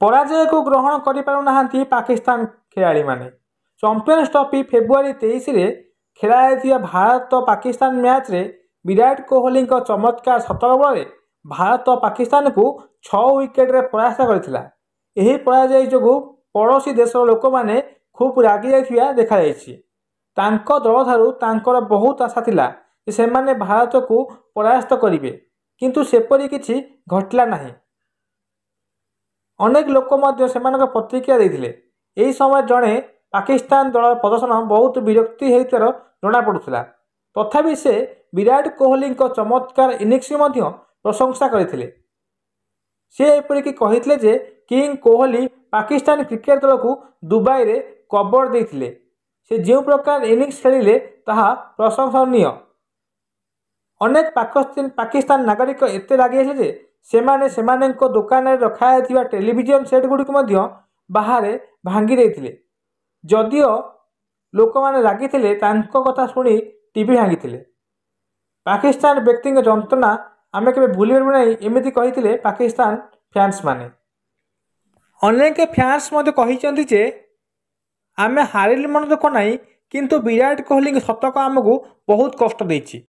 पराजय को ग्रहण कर पाकिस्तान खिलाड़ी माने। चैंपियंस ट्रॉफी फेब्रुआरी 23 रे खेला भारत पाकिस्तान मैच रे विराट कोहली चमत्कार शतक बल भारत पाकिस्तान को 6 विकेट रे परास्त करथिला। एही पराजय जोगु पड़ोशी देश लोक माने खूब रागी जाइथिया देखा जायछि। तांको दल थारु तांकर बहुत आशा थिला जे सेमाने भारत को परास्त करिवे, किंतु सेपरि किछि घटला नाही। अनेक लोक मध्य सेमानक प्रतिक्रिया देथिले। एही समय जड़े पाकिस्तान दल प्रदर्शन बहुत विरक्ति होइतार जना पड़ुथिला। तथापि से विराट कोहली चमत्कार इनिंग्स मध्य प्रशंसा करथिले। से एपरिक कहिथिले जे किंग कोहली पाकिस्तान क्रिकेट दल को दुबई रे कवर देथिले। से जो प्रकार इनिंग्स खेलिले ताहा प्रशंसनीय। अनेक पाकिस्तान नागरिक एते रागी जे सेमाने सेमानेको दुकान रे रखायथिबा टेलीविजन सेट गुडिक मध्य बाहरे भांगी देथिले। जदियो लोक माने रागी थिले तांको कथा सुनी टीवी भांगी थिले। पाकिस्तान व्यक्ति जंत्रणा आमे केबे भूली परबो नाही एमिति कहिथिले पाकिस्तान फैंस माने। अनेक फैंस मते कहिचंती जे आमे हारिल मन दुख नाही, किंतु विराट कोहली शतक आमको बहुत कष्ट देछि।